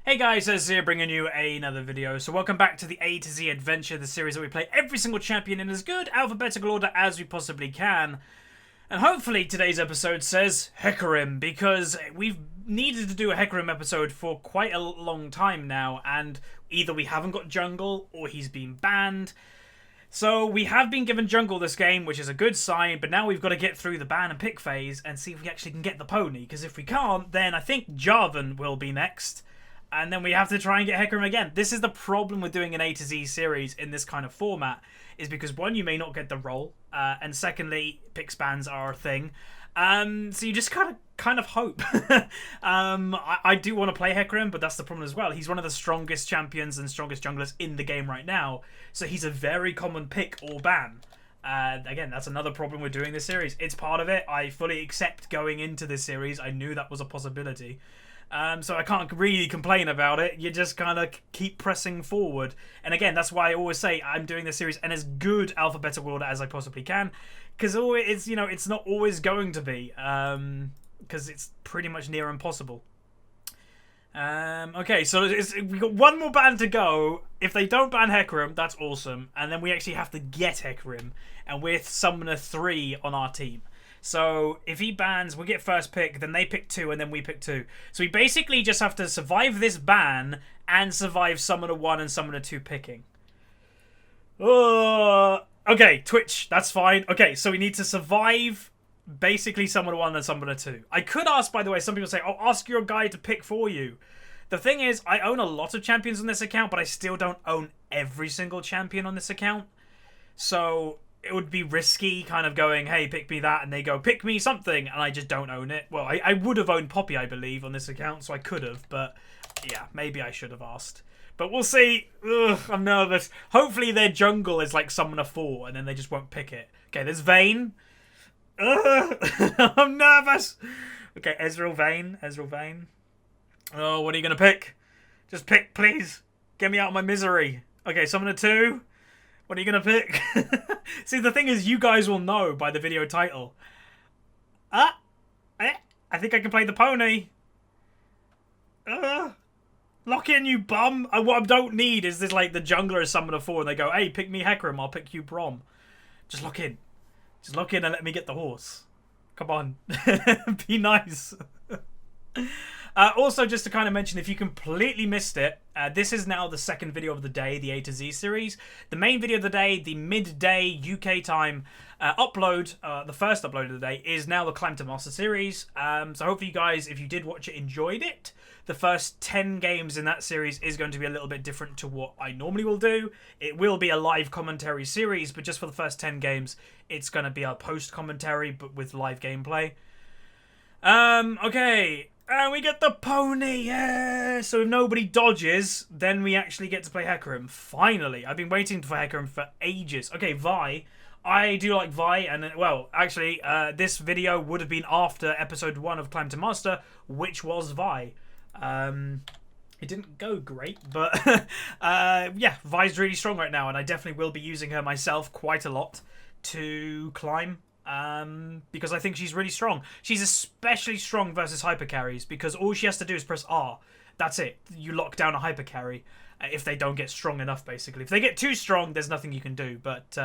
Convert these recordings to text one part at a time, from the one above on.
Hey guys, it's here bringing you another video. So welcome back to the A to Z Adventure, the series that we play every single champion in as good alphabetical order as we possibly can. And hopefully today's episode says Hecarim, because we've needed to do a Hecarim episode for quite a long time now, and either we haven't got jungle or he's been banned. So we have been given jungle this game, which is a good sign, but now we've got to get through the ban and pick phase and see if we actually can get the pony, because if we can't, then I think Jarvan will be next. And then we have to try and get Hecarim again. This is the problem with doing an A to Z series in this kind of format, is because one, you may not get the role, and secondly, pick spans are a thing. So you just kind of hope. I do want to play Hecarim, but that's the problem as well. He's one of the strongest champions and strongest junglers in the game right now, so he's a very common pick or ban. Again, that's another problem with doing this series. It's part of it. I fully accept going into this series. I knew that was a possibility. So I can't really complain about it. You just kind of keep pressing forward. And again, that's why I always say I'm doing this series in as good alphabetical order as I possibly can. Because it's, it's not always going to be. Because it's pretty much near impossible. Okay, so we've got one more ban to go. If they don't ban Hecarim, that's awesome. And then we actually have to get Hecarim. And we're Summoner 3 on our team. So if he bans, we get first pick, then they pick 2, and then we pick 2. So we basically just have to survive this ban and survive Summoner 1 and Summoner 2 picking. Okay, Twitch, that's fine. Okay, so we need to survive basically Summoner 1 and Summoner 2. I could ask, by the way, some people say, oh, ask your guy to pick for you. The thing is, I own a lot of champions on this account, but I still don't own every single champion on this account. So it would be risky kind of going, hey, pick me that, and they go, pick me something, and I just don't own it. Well, I would have owned Poppy, I believe, on this account, so I could have, but yeah, maybe I should have asked. But we'll see. Ugh, I'm nervous. Hopefully their jungle is like Summoner 4, and then they just won't pick it. Okay, there's Vayne. Ugh, I'm nervous. Okay, Ezreal Vayne. Oh, what are you going to pick? Just pick, please. Get me out of my misery. Okay, Summoner 2. What are you going to pick? See, the thing is, you guys will know by the video title. I think I can play the pony. Lock in, you bum. What I don't need is this, like, the jungler is Summoner 4, and they go, hey, pick me Hecarim, I'll pick you Brom. Just lock in. Just lock in and let me get the horse. Come on. Be nice. Also, just to kind of mention, if you completely missed it, this is now the second video of the day, the A to Z series. The main video of the day, the midday UK time upload, the first upload of the day, is now the Climb to Master series. So hopefully you guys, if you did watch it, enjoyed it. The first 10 games in that series is going to be a little bit different to what I normally will do. It will be a live commentary series, but just for the first 10 games, it's going to be a post-commentary, but with live gameplay. Okay. And we get the pony, yeah! So if nobody dodges, then we actually get to play Hecarim. Finally. I've been waiting for Hecarim for ages. Okay, Vi. I do like Vi, and well, actually, this video would have been after episode 1 of Climb to Master, which was Vi. It didn't go great, but yeah, Vi's really strong right now, and I definitely will be using her myself quite a lot to climb. Because I think she's really strong. She's especially strong versus hyper carries, because all she has to do is press R. That's it. You lock down a hyper carry if they don't get strong enough, basically. If they get too strong, there's nothing you can do. But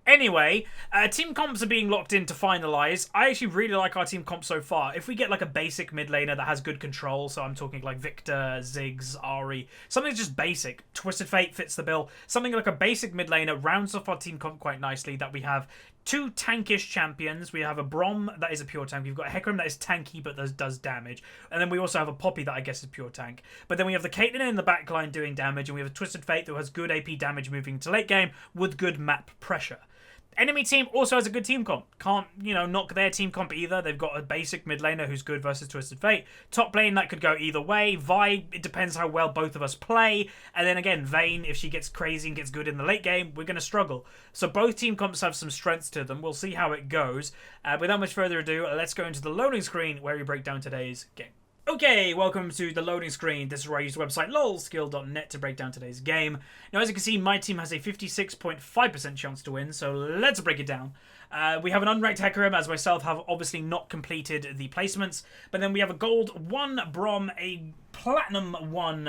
anyway, team comps are being locked in to finalize. I actually really like our team comp so far. If we get like a basic mid laner that has good control, so I'm talking like Victor, Ziggs, Ahri, something just basic. Twisted Fate fits the bill. Something like a basic mid laner rounds off our team comp quite nicely. That we have 2 tankish champions. We have a Brom that is a pure tank. We've got a Hecarim that is tanky but does damage. And then we also have a Poppy that I guess is pure tank. But then we have the Caitlyn in the backline doing damage. And we have a Twisted Fate that has good AP damage moving to late game with good map pressure. Enemy team also has a good team comp. Can't, knock their team comp either. They've got a basic mid laner who's good versus Twisted Fate. Top lane, that could go either way. Vi, it depends how well both of us play. And then again, Vayne, if she gets crazy and gets good in the late game, we're going to struggle. So both team comps have some strengths to them. We'll see how it goes. Without much further ado, let's go into the loading screen where we break down today's game. Okay, welcome to the loading screen. This is where I use the website lolskill.net to break down today's game. Now, as you can see, my team has a 56.5% chance to win, so let's break it down. We have an unranked Hecarim, as myself have obviously not completed the placements, but then we have a gold 1 Brom, a Platinum 1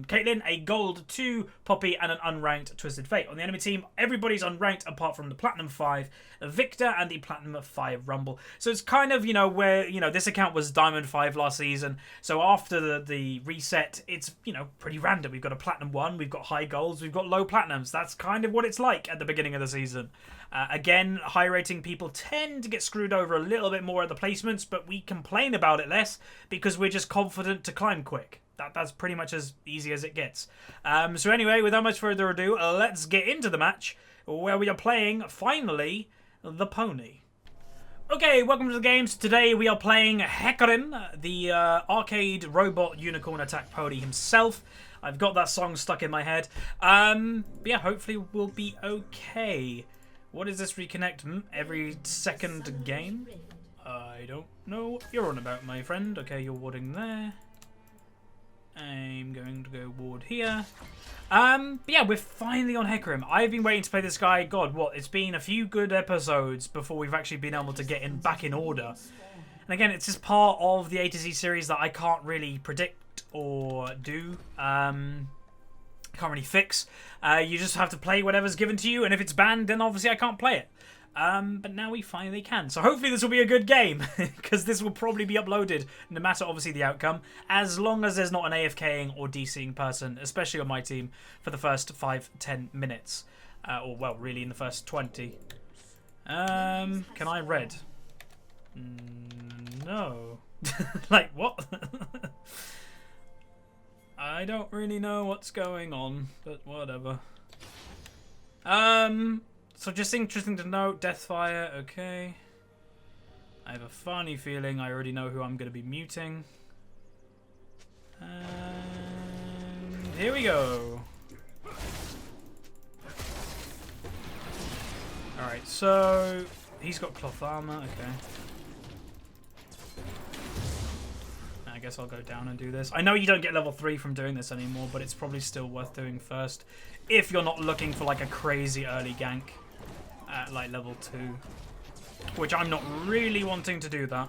Caitlyn, a Gold 2 Poppy, and an unranked Twisted Fate. On the enemy team, everybody's unranked apart from the Platinum 5 Victor and the Platinum 5 Rumble. So it's kind of, where, this account was Diamond 5 last season. So after the reset, it's, pretty random. We've got a Platinum 1, we've got high golds, we've got low Platinums. That's kind of what it's like at the beginning of the season. Again, high rating people tend to get screwed over a little bit more at the placements, but we complain about it less because we're just confident to climb quick. That's pretty much as easy as it gets. So anyway, without much further ado, let's get into the match where we are playing, finally, the pony. Okay, welcome to the games. Today we are playing Hecarim, the arcade robot unicorn attack pony himself. I've got that song stuck in my head. Yeah, hopefully we'll be okay. What is this reconnect every second game? I don't know what you're on about, my friend. Okay, you're warding there. I'm going to go ward here. Yeah, we're finally on Hecarim. I've been waiting to play this guy. God, what? It's been a few good episodes before we've actually been able to get back in order. And again, it's just part of the A to Z series that I can't really predict or do. Can't really fix. You just have to play whatever's given to you, and if it's banned, then obviously I can't play it. But now we finally can. So hopefully this will be a good game, because this will probably be uploaded, no matter obviously the outcome, as long as there's not an AFKing or DCing person, especially on my team, for the first 5-10 minutes. Or, well, really in the first 20. Can I red? No. Like, what? I don't really know what's going on, but whatever. So just interesting to note, Deathfire, okay. I have a funny feeling I already know who I'm going to be muting. And here we go. Alright, so he's got cloth armor, okay. I guess I'll go down and do this. I know you don't get level 3 from doing this anymore, but it's probably still worth doing first if you're not looking for like a crazy early gank at like level 2, which I'm not really wanting to do that,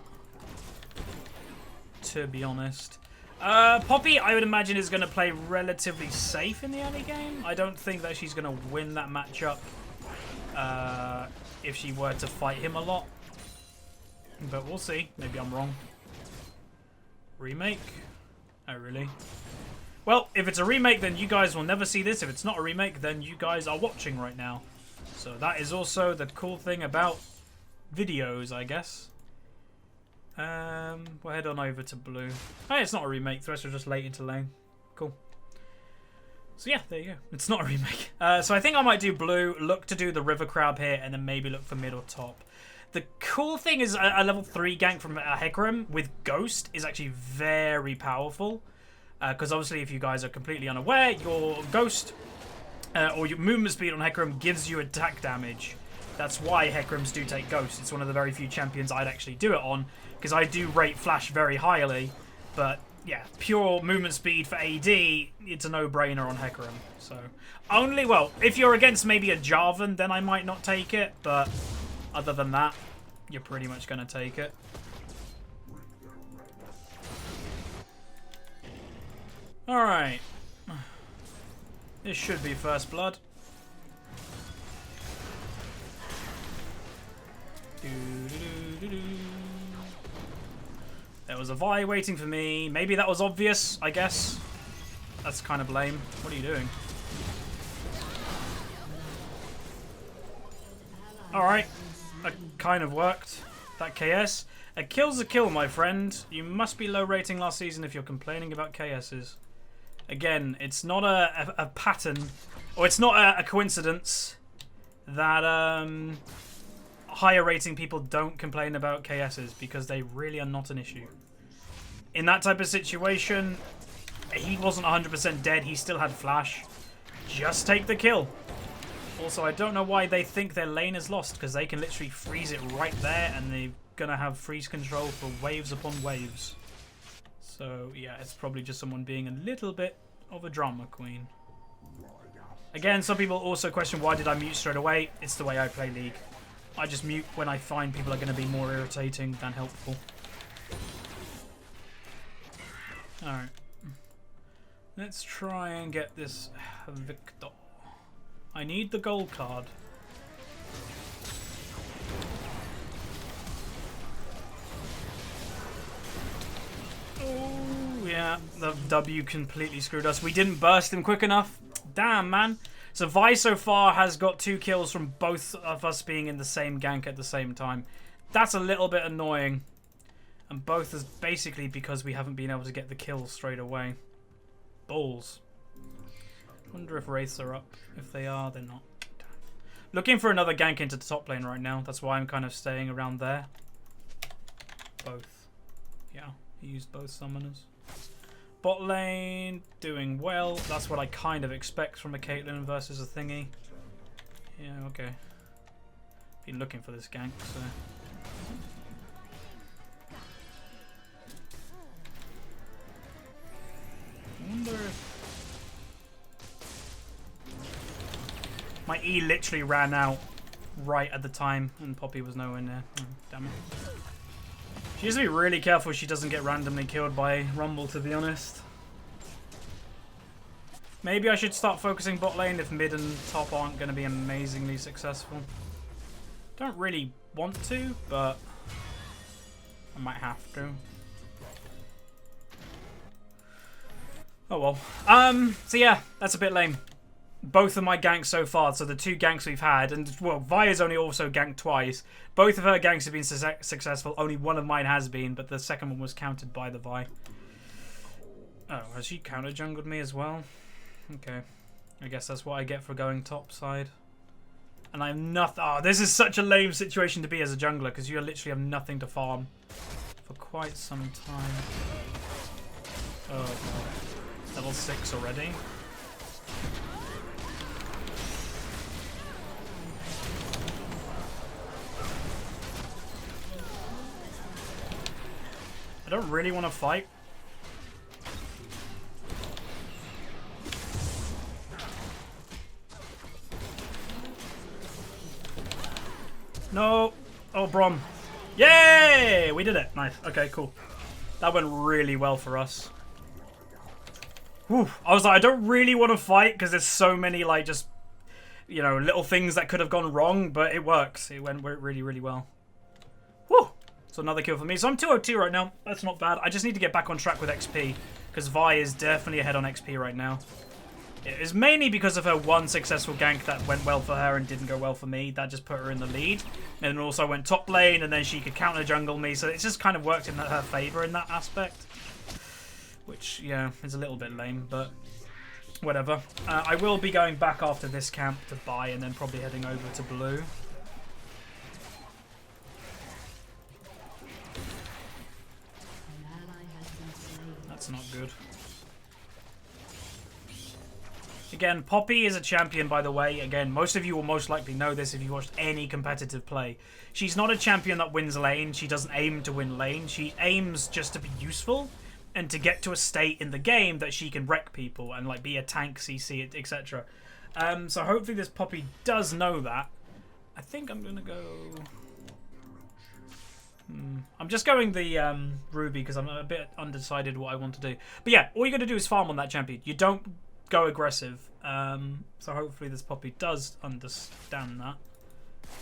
to be honest. Poppy, I would imagine, is going to play relatively safe in the early game. I don't think that she's going to win that matchup if she were to fight him a lot, but we'll see. Maybe I'm wrong. Remake? Oh, really? Well, if it's a remake, then you guys will never see this. If it's not a remake, then you guys are watching right now. So that is also the cool thing about videos, I guess. We'll head on over to blue. Oh, it's not a remake. The rest are just late into lane. Cool. So yeah, there you go. It's not a remake. So I think I might do blue, look to do the river crab here, and then maybe look for mid or top. The cool thing is a level 3 gank from Hecarim with Ghost is actually very powerful. Because obviously, if you guys are completely unaware, your Ghost or your movement speed on Hecarim gives you attack damage. That's why Hecarims do take Ghost. It's one of the very few champions I'd actually do it on, because I do rate Flash very highly. But yeah, pure movement speed for AD, it's a no-brainer on Hecarim. So only, well, if you're against maybe a Jarvan, then I might not take it, but other than that, you're pretty much going to take it. Alright. This should be first blood. There was a Vi waiting for me. Maybe that was obvious, I guess. That's kind of lame. What are you doing? Alright. That kind of worked. That KS. A kill's a kill, my friend. You must be low rating last season if you're complaining about KSs. Again, it's not a pattern, or it's not a coincidence that higher rating people don't complain about KSs, because they really are not an issue. In that type of situation, he wasn't 100% dead. He still had flash. Just take the kill. Also, I don't know why they think their lane is lost, because they can literally freeze it right there, and they're going to have freeze control for waves upon waves. So, yeah, it's probably just someone being a little bit of a drama queen. Again, some people also question, why did I mute straight away? It's the way I play League. I just mute when I find people are going to be more irritating than helpful. Alright. Let's try and get this Victor. I need the gold card. Oh, yeah. The W completely screwed us. We didn't burst him quick enough. Damn, man. So Vi so far has got 2 kills from both of us being in the same gank at the same time. That's a little bit annoying. And both is basically because we haven't been able to get the kills straight away. Balls. Wonder if Wraiths are up. If they are, they're not. Looking for another gank into the top lane right now. That's why I'm kind of staying around there. Both. Yeah, he used both summoners. Bot lane, doing well. That's what I kind of expect from a Caitlyn versus a thingy. Yeah, okay. Been looking for this gank, so... I wonder if... My E literally ran out right at the time, and Poppy was nowhere near. Oh, damn it. She has to be really careful she doesn't get randomly killed by Rumble, to be honest. Maybe I should start focusing bot lane if mid and top aren't going to be amazingly successful. Don't really want to, but I might have to. Oh well. So yeah, that's a bit lame. Both of my ganks so far, so the 2 ganks we've had, and well, Vi's only also ganked twice. Both of her ganks have been successful. Only one of mine has been, but the second one was counted by the Vi. Oh, has she counter jungled me as well? Okay. I guess that's what I get for going top side. And I'm nothing. Oh, this is such a lame situation to be as a jungler, because you literally have nothing to farm for quite some time. Oh, God. Level 6 already. I don't really want to fight. No. Oh, Brom. Yay! We did it. Nice. Okay, cool. That went really well for us. Whew. I was like, I don't really want to fight because there's so many, like, just, you know, little things that could have gone wrong, but it works. It went really, really well. Whew. So another kill for me. So I'm 202 right now. That's not bad. I just need to get back on track with XP because Vi is definitely ahead on XP right now. It is mainly because of her one successful gank that went well for her and didn't go well for me. That just put her in the lead. And then also went top lane and then she could counter jungle me. So it's just kind of worked in her favour in that aspect. Which, yeah, is a little bit lame, but whatever. I will be going back after this camp to buy and then probably heading over to blue. That's not good. Again, Poppy is a champion, by the way. Again, most of you will most likely know this if you watched any competitive play. She's not a champion that wins lane. She doesn't aim to win lane. She aims just to be useful and to get to a state in the game that she can wreck people and like be a tank, CC, etc. So hopefully this Poppy does know that. I think I'm going to go... I'm just going the Ruby because I'm a bit undecided what I want to do. But yeah, all you got to do is farm on that champion. You don't go aggressive. So hopefully this Poppy does understand that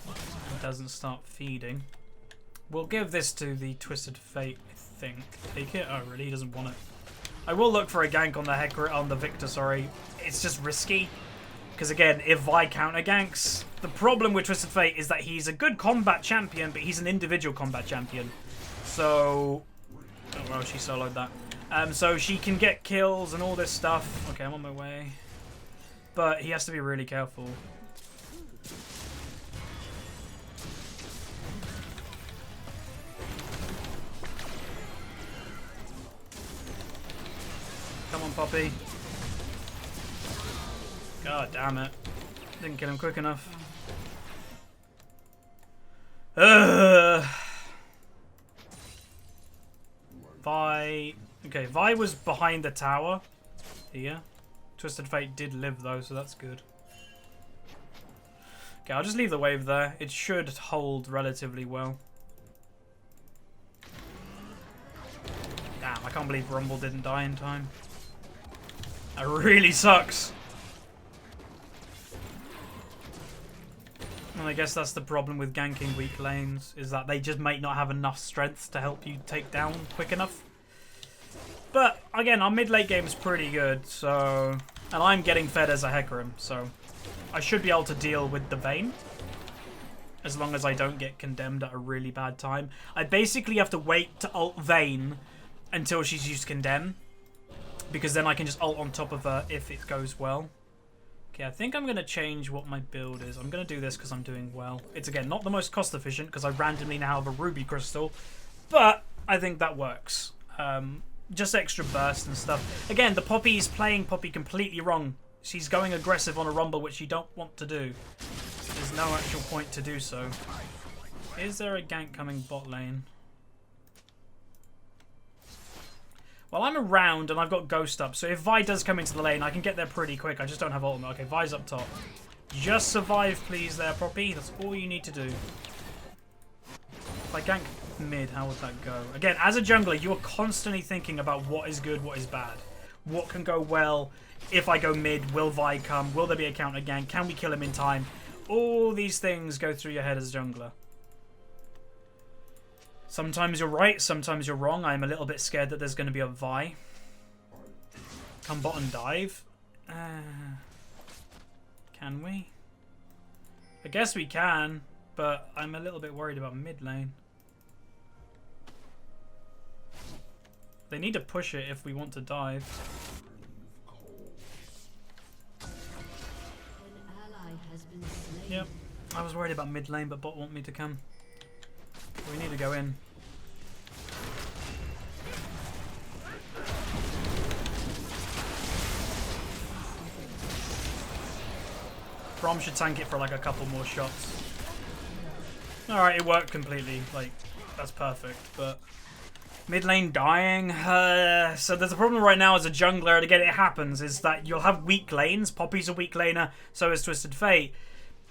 and doesn't start feeding. We'll give this to the Twisted Fate, I think. Take it? Oh, really? He doesn't want it. I will look for a gank on the Hecarim, on the Victor, sorry. It's just risky. Because again, if Vi counter ganks, the problem with Twisted Fate is that he's a good combat champion, but he's an individual combat champion. So... oh, well, she soloed that. So she can get kills and all this stuff. Okay, I'm on my way. But he has to be really careful. Come on, Poppy. God damn it. Didn't kill him quick enough. Vi... okay, Vi was behind the tower here. Twisted Fate did live though, so that's good. Okay, I'll just leave the wave there. It should hold relatively well. Damn, I can't believe Rumble didn't die in time. That really sucks. And I guess that's the problem with ganking weak lanes, is that they just might not have enough strength to help you take down quick enough. But, again, our mid-late game is pretty good, so... And I'm getting fed as a Hecarim, so... I should be able to deal with the Vayne. As long as I don't get condemned at a really bad time. I basically have to wait to ult Vayne until she's used Condemn. Because then I can just ult on top of her if it goes well. Okay, I think I'm going to change what my build is. I'm going to do this because I'm doing well. It's, again, not the most cost efficient because I randomly now have a Ruby Crystal. But I think that works. Just extra burst and stuff. Again, the Poppy is playing Poppy completely wrong. She's going aggressive on a Rumble, which you don't want to do. There's no actual point to do so. Is there a gank coming bot lane? Well, I'm around and I've got Ghost up, so if Vi does come into the lane, I can get there pretty quick. I just don't have ultimate. Okay, Vi's up top. Just survive, please, there, Poppy. That's all you need to do. If I gank mid, how would that go? Again, as a jungler, you are constantly thinking about what is good, what is bad. What can go well? If I go mid, will Vi come? Will there be a counter gank? Can we kill him in time? All these things go through your head as a jungler. Sometimes you're right, sometimes you're wrong. I'm a little bit scared that there's going to be a Vi. Come bot and dive. Can we? I guess we can, but I'm a little bit worried about mid lane. They need to push it if we want to dive. Yep, I was worried about mid lane, but bot want me to come. We need to go in. Brom should tank it for like a couple more shots. Alright, it worked completely. Like, that's perfect, but... Mid lane dying. So there's a problem right now as a jungler, and again, it happens, is that you'll have weak lanes. Poppy's a weak laner, so is Twisted Fate.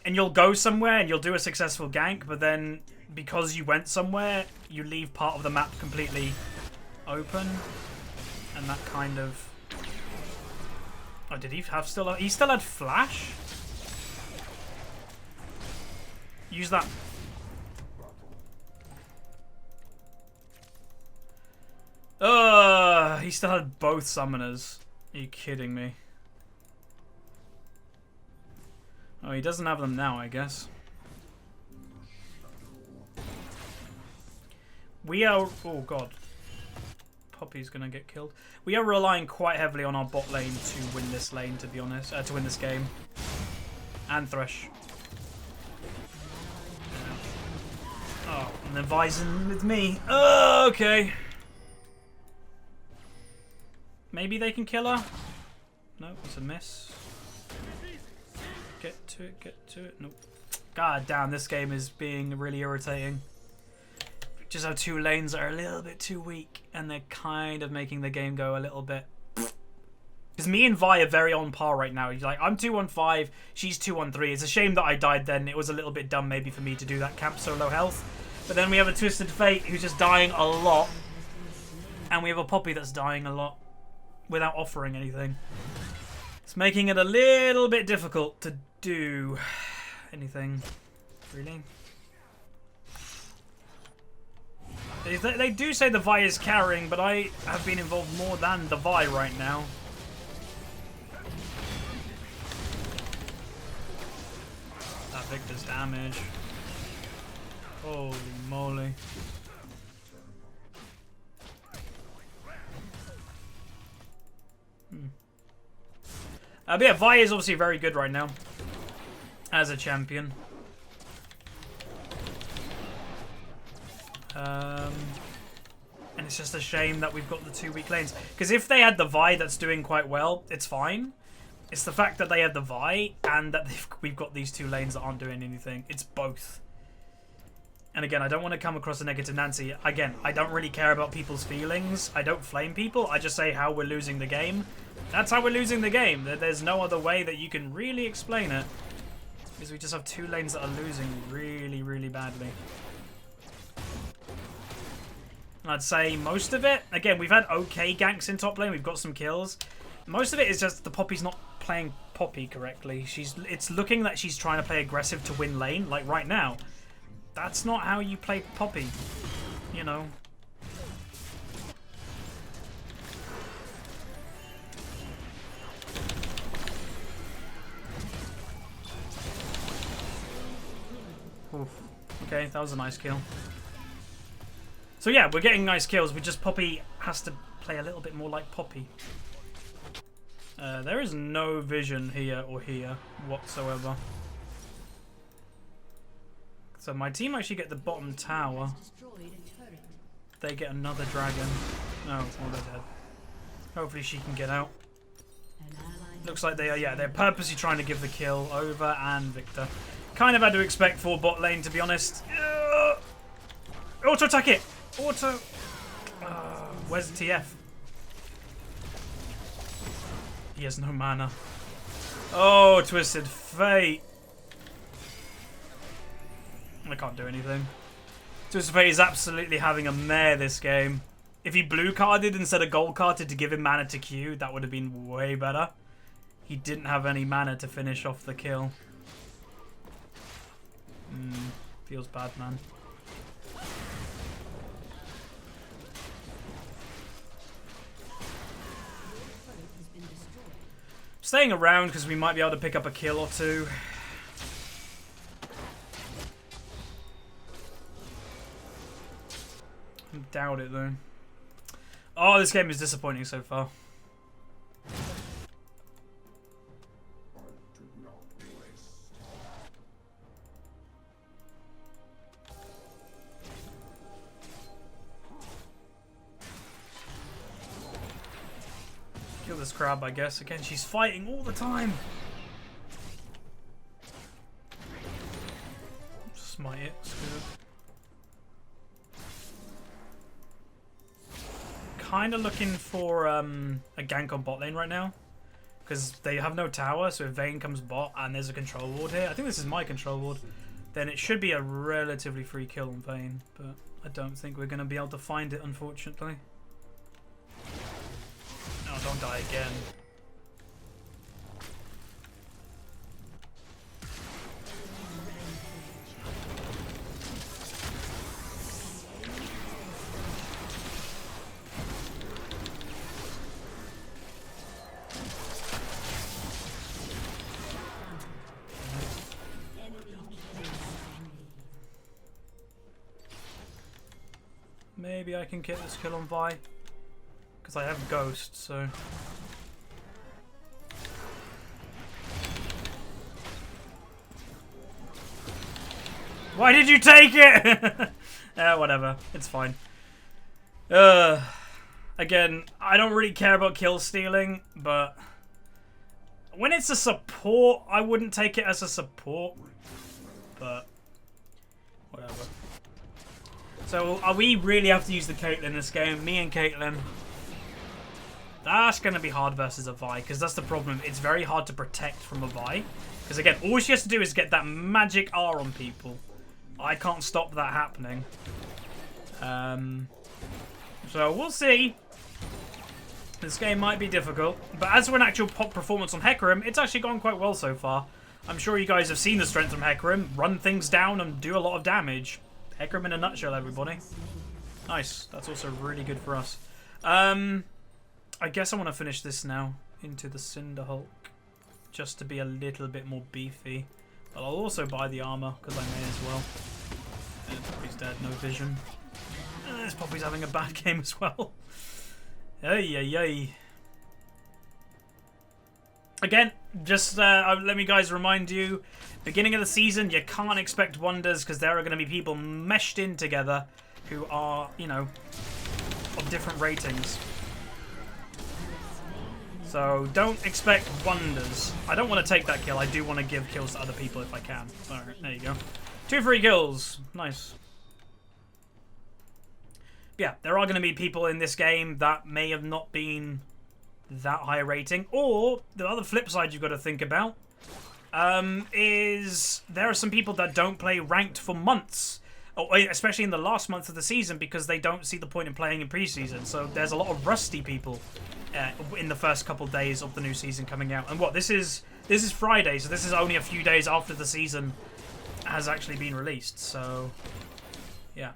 And you'll go somewhere and you'll do a successful gank, but then because you went somewhere, you leave part of the map completely open. And that kind of... Oh, did he have still... He still had flash? Use that. He still had both summoners. Are you kidding me? Oh, he doesn't have them now, I guess. We are... Oh, God. Poppy's gonna get killed. We are relying quite heavily on our bot lane to win this lane, to be honest. To win this game. And Thresh. Oh, and then Vyzen with me. Oh, okay. Maybe they can kill her? No, it's a miss. Get to it, get to it. Nope. God damn, this game is being really irritating. We just have two lanes that are a little bit too weak, and they're kind of making the game go a little bit... Because me and Vi are very on par right now. Like, I'm 2-1-5, she's 2-1-3. It's a shame that I died then. It was a little bit dumb maybe for me to do that camp so low health. But then we have a Twisted Fate who's just dying a lot. And we have a Poppy that's dying a lot without offering anything. It's making it a little bit difficult to do anything, really. They do say the Vi is carrying, but I have been involved more than the Vi right now. That Victor's damage. Holy moly. But yeah, Vi is obviously very good right now as a champion. And it's just a shame that we've got the two weak lanes. Because if they had the Vi that's doing quite well, it's fine. It's the fact that they had the Vi and that we've got these two lanes that aren't doing anything. It's both. And again, I don't want to come across a negative Nancy. Again, I don't really care about people's feelings. I don't flame people. I just say how we're losing the game. That's how we're losing the game. There's no other way that you can really explain it. Because we just have two lanes that are losing really, really badly. I'd say most of it. Again, we've had okay ganks in top lane. We've got some kills. Most of it is just the Poppy's not playing Poppy correctly. It's looking that she's trying to play aggressive to win lane, like right now. That's not how you play Poppy, you know. Oof. Okay, that was a nice kill. So yeah, we're getting nice kills. Poppy has to play a little bit more like Poppy. There is no vision here or here whatsoever. So my team actually get the bottom tower. They get another dragon. No, well, they're dead. Hopefully she can get out. Looks like they are, yeah, they're purposely trying to give the kill over and Victor. Kind of had to expect for bot lane, to be honest. Auto attack it! Auto. Where's the TF? He has no mana. Oh, Twisted Fate. I can't do anything. Twisted Fate is absolutely having a mare this game. If he blue carded instead of gold carded to give him mana to Q, that would have been way better. He didn't have any mana to finish off the kill. Feels bad, man. Staying around because we might be able to pick up a kill or two. I doubt it though. Oh, this game is disappointing so far. Kill this crab, I guess. Again, she's fighting all the time. Smite it. It's good. Kind of looking for a gank on bot lane right now. Because they have no tower, so if Vayne comes bot and there's a control ward here, I think this is my control ward, then it should be a relatively free kill on Vayne. But I don't think we're going to be able to find it, unfortunately. No, don't die again. Maybe I can get this kill on Vi. Because I have Ghost, so... Why did you take it? Whatever. It's fine. Again, I don't really care about kill stealing, but... when it's a support, I wouldn't take it as a support. But... whatever. So, we really have to use the Caitlyn in this game. Me and Caitlyn. That's going to be hard versus a Vi, because that's the problem. It's very hard to protect from a Vi. Because again, all she has to do is get that magic R on people. I can't stop that happening. So, we'll see. This game might be difficult. But as for an actual pop performance on Hecarim, it's actually gone quite well so far. I'm sure you guys have seen the strength from Hecarim. Run things down and do a lot of damage. Hecarim in a nutshell, everybody. Nice. That's also really good for us. I guess I want to finish this now into the Cinder Hulk. Just to be a little bit more beefy. But I'll also buy the armor, because I may as well. Poppy's dead, no vision. This Poppy's having a bad game as well. Ay. Again, just let me guys remind you, beginning of the season, you can't expect wonders because there are going to be people meshed in together who are, you know, of different ratings. So don't expect wonders. I don't want to take that kill. I do want to give kills to other people if I can. Alright, there you go. 2 free kills. Nice. Yeah, there are going to be people in this game that may have not been that high rating. Or the other flip side you've got to think about is there are some people that don't play ranked for months, especially in the last month of the season, because they don't see the point in playing in preseason. So there's a lot of rusty people in the first couple days of the new season coming out. And what, this is Friday, so this is only a few days after the season has actually been released. So yeah,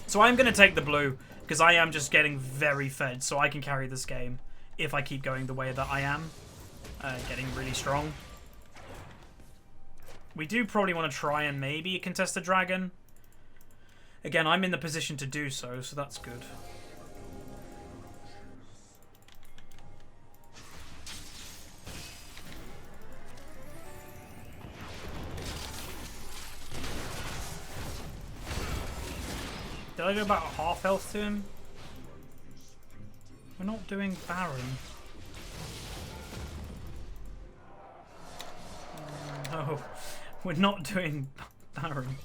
so I'm gonna take the blue because I am just getting very fed, so I can carry this game if I keep going the way that I am, getting really strong. We do probably want to try and maybe contest the dragon. Again, I'm in the position to do so, so that's good. Did I do about half health to him? We're not doing Baron. No, we're not doing Baron.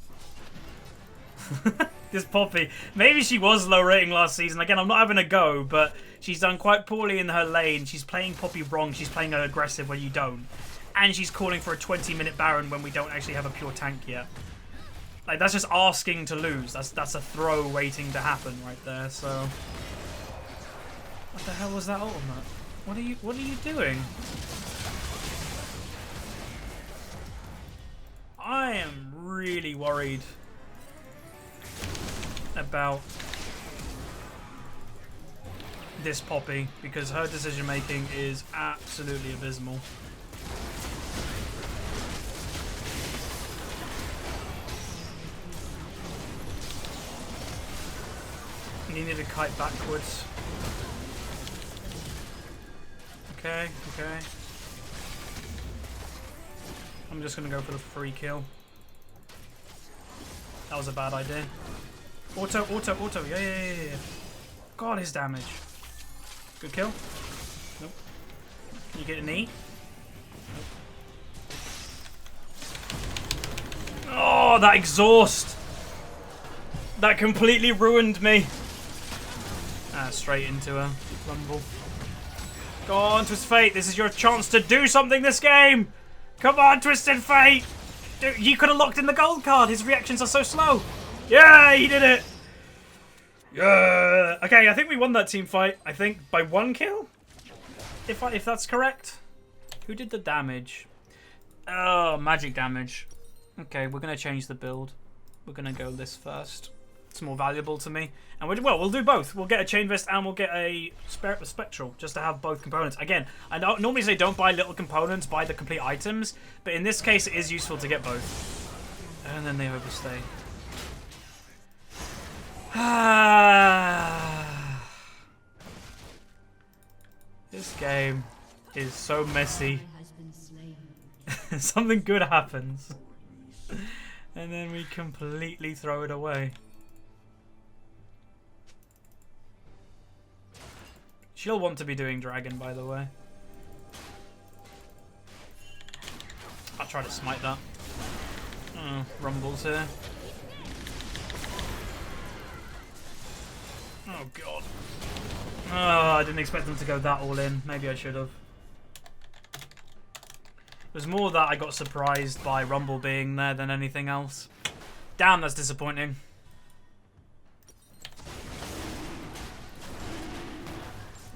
This Poppy. Maybe she was low rating last season. Again, I'm not having a go, but she's done quite poorly in her lane. She's playing Poppy wrong. She's playing her aggressive when you don't. And she's calling for a 20-minute Baron when we don't actually have a pure tank yet. Like, that's just asking to lose. That's a throw waiting to happen right there, so... What the hell was that ultimate? What are you doing? I am really worried about this Poppy because her decision making is absolutely abysmal. You need to kite backwards. Okay, okay. I'm just gonna go for the free kill. That was a bad idea. Auto, auto, auto. Yeah. God, his damage. Good kill. Nope. Can you get an E? Nope. Oh, that exhaust. That completely ruined me. Straight into a rumble. Go on, Twisted Fate. This is your chance to do something this game. Come on, Twisted Fate. Dude, you could have locked in the gold card. His reactions are so slow. Yeah, he did it. Yeah. Okay, I think we won that team fight. I think by 1 kill. If that's correct. Who did the damage? Oh, magic damage. Okay, we're gonna change the build. We're gonna go this first. It's more valuable to me. And we'll do both. We'll get a chain vest and we'll get a spectral just to have both components. Again, I normally say don't buy little components, buy the complete items. But in this case, it is useful to get both. And then they overstay. This game is so messy. Something good happens. And then we completely throw it away. She'll want to be doing dragon, by the way. I'll try to smite that. Oh, rumbles here. Oh, God. Oh, I didn't expect them to go that all in. Maybe I should have. It was more that I got surprised by Rumble being there than anything else. Damn, that's disappointing.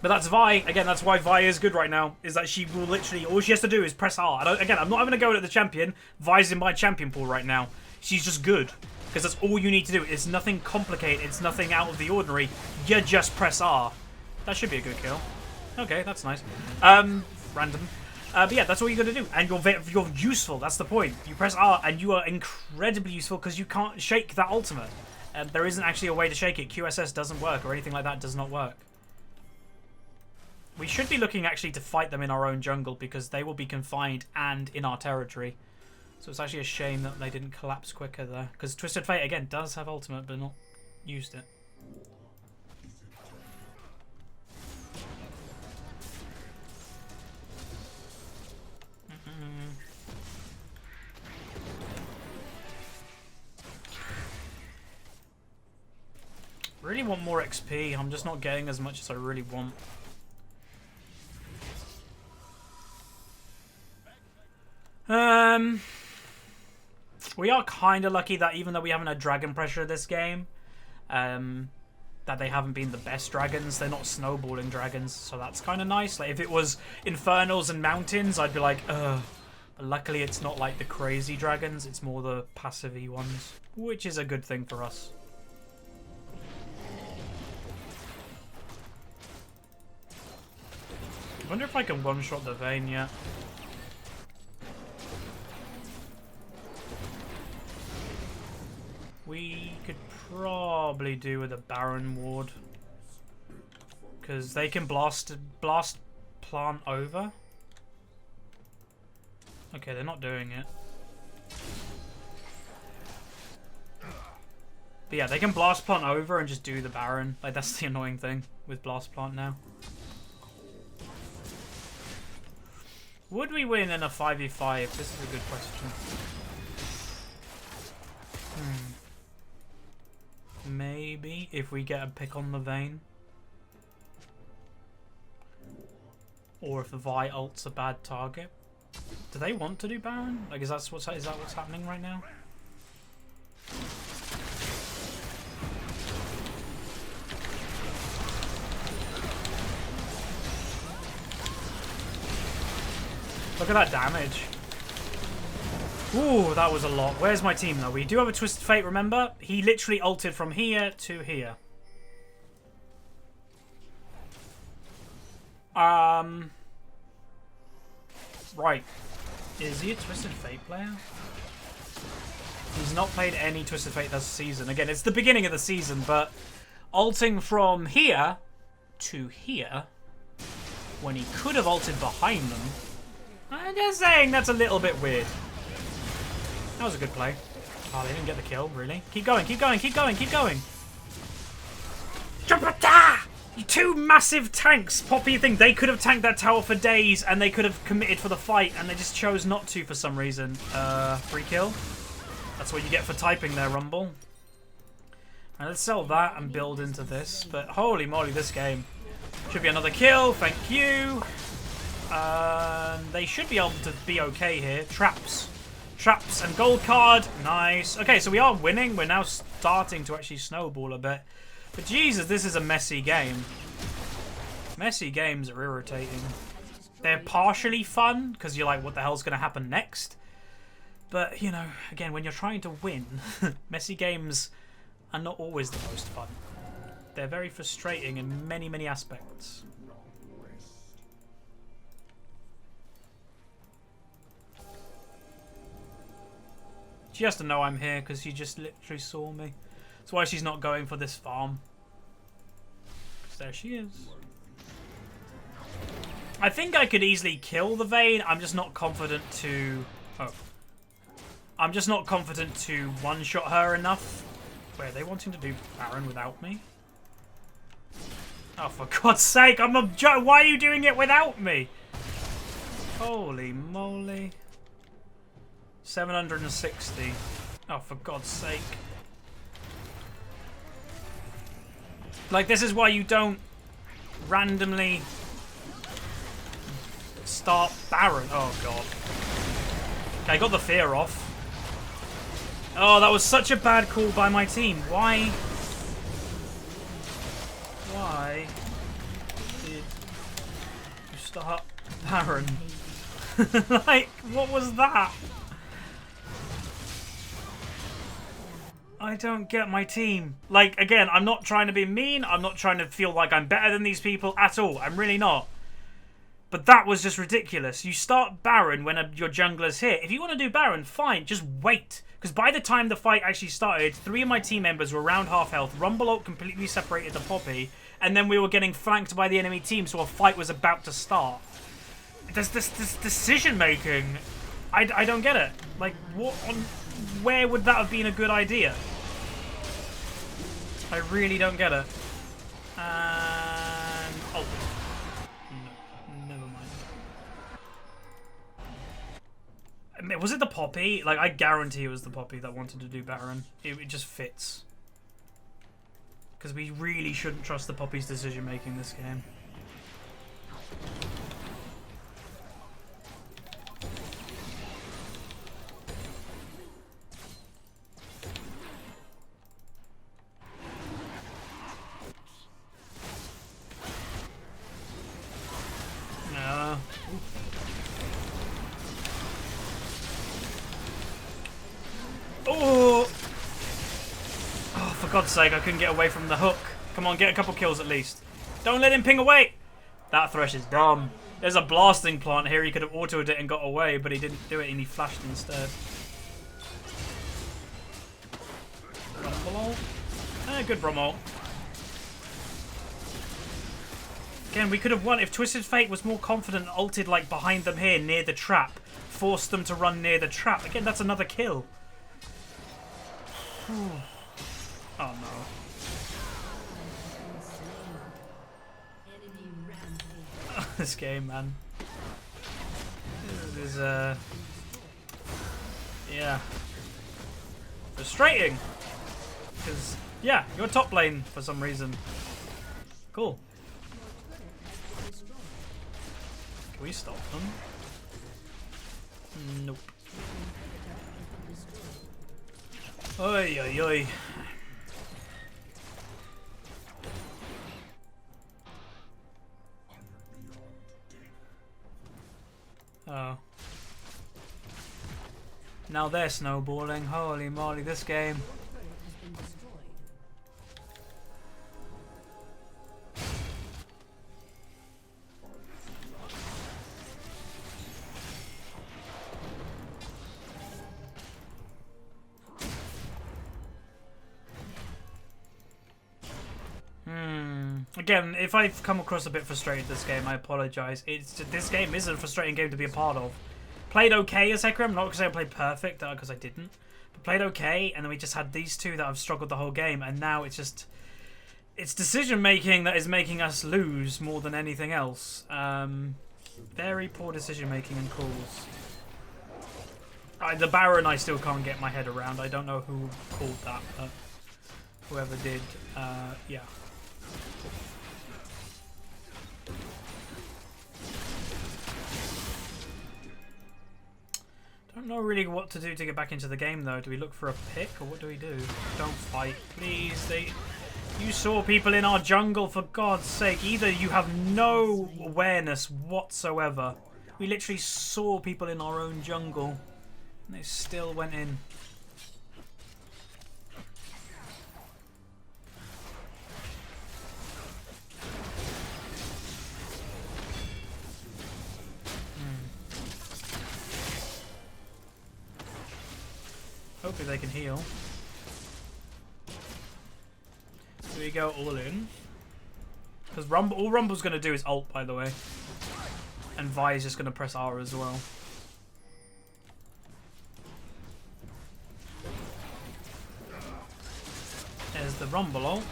But that's Vi. Again, that's why Vi is good right now. Is that she will literally... All she has to do is press R. Again, I'm not having a go at the champion. Vi's in my champion pool right now. She's just good. Because that's all you need to do. It's nothing complicated. It's nothing out of the ordinary. You just press R. That should be a good kill. Okay, that's nice. Random. But yeah, that's all you got to do. And you're useful. That's the point. You press R and you are incredibly useful because you can't shake that ultimate. There isn't actually a way to shake it. QSS doesn't work or anything like that does not work. We should be looking actually to fight them in our own jungle because they will be confined and in our territory. So it's actually a shame that they didn't collapse quicker there. Because Twisted Fate, again, does have ultimate but not used it. Really want more XP. I'm just not getting as much as I really want. We are kind of lucky that even though we haven't had dragon pressure this game, that they haven't been the best dragons. They're not snowballing dragons, so that's kind of nice. Like, if it was Infernals and Mountains, I'd be like, ugh. But luckily, it's not like the crazy dragons. It's more the passive-y ones, which is a good thing for us. I wonder if I can one-shot the Vayne yet. We could probably do with a Baron Ward. Because they can blast plant over. Okay, they're not doing it. But yeah, they can blast plant over and just do the Baron. Like, that's the annoying thing with blast plant now. Would we win in a 5v5? This is a good question. Maybe if we get a pick on the Vayne. Or if the Vi ult's a bad target. Do they want to do Baron? Like, is that what's happening right now? Look at that damage. Ooh, that was a lot. Where's my team, though? We do have a Twisted Fate, remember? He literally ulted from here to here. Right. Is he a Twisted Fate player? He's not played any Twisted Fate this season. Again, it's the beginning of the season, but ulting from here to here, when he could have ulted behind them, I'm just saying that's a little bit weird. That was a good play. Oh, they didn't get the kill, really? Keep going, keep going, keep going, keep going. You two massive tanks. Poppy, you think they could have tanked that tower for days and they could have committed for the fight and they just chose not to for some reason. Free kill. That's what you get for typing there, Rumble. Now let's sell that and build into this. But holy moly, this game. Should be another kill. Thank you. They should be able to be okay here. Traps. Traps and gold card. Nice. Okay, so we are winning. We're now starting to actually snowball a bit. But Jesus, this is a messy game. Messy games are irritating. They're partially fun, because you're like, what the hell's going to happen next? But, you know, again, when you're trying to win, messy games are not always the most fun. They're very frustrating in many, many aspects. She has to know I'm here, because she just literally saw me. That's why she's not going for this farm. There she is. I think I could easily kill the Vayne. I'm just not confident to... Oh. I'm just not confident to one-shot her enough. Wait, are they wanting to do Baron without me? Oh, for God's sake, I'm a joke. Why are you doing it without me? Holy moly. 760. Oh, for God's sake. Like, this is why you don't randomly start Baron. Oh, God. Okay, I got the fear off. Oh, that was such a bad call by my team. Why did you start Baron? Like, what was that? I don't get my team. Like, again, I'm not trying to be mean. I'm not trying to feel like I'm better than these people at all. I'm really not. But that was just ridiculous. You start Baron when your jungler's here. If you want to do Baron, fine. Just wait. Because by the time the fight actually started, 3 of my team members were around half health. Rumble ult completely separated the Poppy. And then we were getting flanked by the enemy team, so a fight was about to start. There's this decision-making. I don't get it. Like, what on... Where would that have been a good idea? I really don't get it. And... Oh. No, never mind. Was it the Poppy? Like, I guarantee it was the Poppy that wanted to do Baron. It just fits. Because we really shouldn't trust the Poppy's decision-making this game. God's sake, I couldn't get away from the hook. Come on, get a couple kills at least. Don't let him ping away. That Thresh is dumb. There's a blasting plant here. He could have autoed it and got away, but he didn't do it and he flashed instead. Rumble. Good Rumble. Again, we could have won if Twisted Fate was more confident and ulted like behind them here near the trap. Forced them to run near the trap. Again, that's another kill. Oh no. This game, man. This is yeah, frustrating. Because yeah, you're top lane for some reason. Cool. Can we stop them? Nope. Oi, oi, oi. Oh. Now they're snowballing. Holy moly, this game. Again, if I've come across a bit frustrated this game, I apologise. This game is a frustrating game to be a part of. Played okay as Hecarim, not because I played perfect, because I didn't. But played okay, and then we just had these two that I've struggled the whole game, and now it's just... It's decision-making that is making us lose more than anything else. Very poor decision-making and calls. The Baron I still can't get my head around. I don't know who called that, but whoever did, yeah. I don't know really what to do to get back into the game though. Do we look for a pick or what do we do? Don't fight, please. You saw people in our jungle, for God's sake. Either you have no awareness whatsoever. We literally saw people in our own jungle and they still went in. Hopefully they can heal. Do we go all in? Because all Rumble's going to do is ult, by the way. And Vi is just going to press R as well. There's the Rumble ult.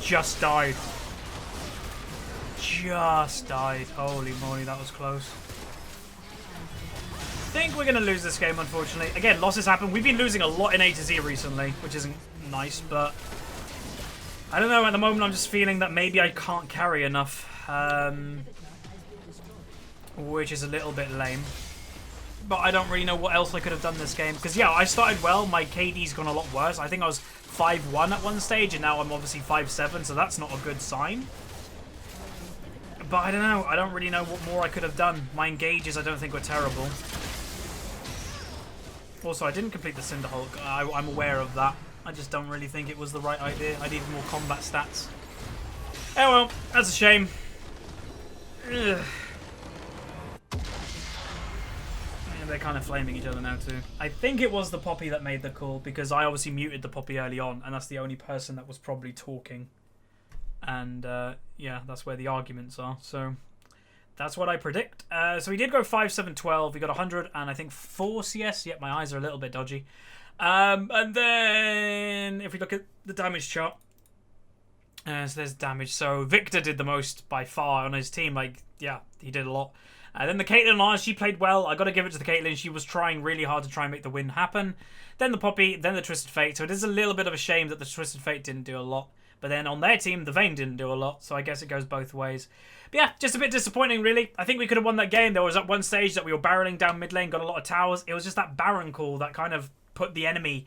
Just died. Just died. Holy moly, that was close. I think we're going to lose this game, unfortunately. Again, losses happen. We've been losing a lot in A to Z recently, which isn't nice, but I don't know. At the moment, I'm just feeling that maybe I can't carry enough, which is a little bit lame. But I don't really know what else I could have done this game. Because, yeah, I started well. My KD's gone a lot worse. I think I was 5-1 at one stage, and now I'm obviously 5-7, so that's not a good sign. But I don't know. I don't really know what more I could have done. My engages, I don't think, were terrible. Also, I didn't complete the Cinder Hulk. I'm aware of that. I just don't really think it was the right idea. I needed more combat stats. Oh well, that's a shame. Ugh. They're kind of flaming each other now too. I think it was the Poppy that made the call because I obviously muted the Poppy early on and that's the only person that was probably talking. And yeah, that's where the arguments are. So that's what I predict. So we did go 5-7-12. We got 100 and I think 4 CS. Yep, my eyes are a little bit dodgy. And then if we look at the damage chart. So there's damage. So Victor did the most by far on his team. Like, yeah, he did a lot. Then the Caitlyn Lars, she played well. I got to give it to the Caitlyn. She was trying really hard to try and make the win happen. Then the Poppy, then the Twisted Fate. So it is a little bit of a shame that the Twisted Fate didn't do a lot. But then on their team, the Vayne didn't do a lot. So I guess it goes both ways. But yeah, just a bit disappointing, really. I think we could have won that game. There was at one stage that we were barreling down mid lane, got a lot of towers. It was just that Baron call that kind of put the enemy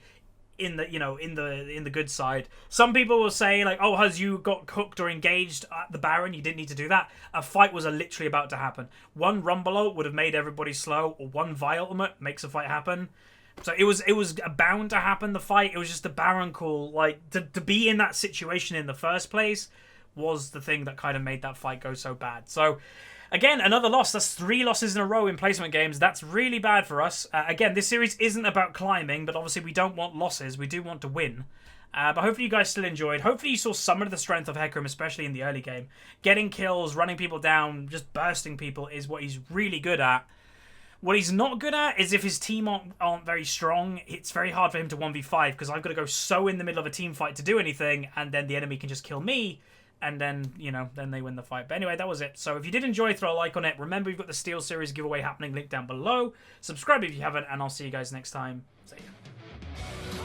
in the in the good side. Some people will say like, oh, Huz, you got cooked or engaged at the Baron, you didn't need to do that. A fight was literally about to happen. One Rumble ult would have made everybody slow, or one Vi ultimate makes a fight happen. So it was bound to happen, the fight. It was just the Baron call, like to be in that situation in the first place was the thing that kind of made that fight go so bad. So again, another loss. That's 3 losses in a row in placement games. That's really bad for us. Again, this series isn't about climbing, but obviously we don't want losses. We do want to win. But hopefully you guys still enjoyed. Hopefully you saw some of the strength of Hecarim, especially in the early game. Getting kills, running people down, just bursting people is what he's really good at. What he's not good at is if his team aren't very strong, it's very hard for him to 1v5 because I've got to go so in the middle of a team fight to do anything, and then the enemy can just kill me. And then, then they win the fight. But anyway, that was it. So if you did enjoy, throw a like on it. Remember, we've got the Steel Series giveaway happening. Link down below. Subscribe if you haven't. And I'll see you guys next time. See ya.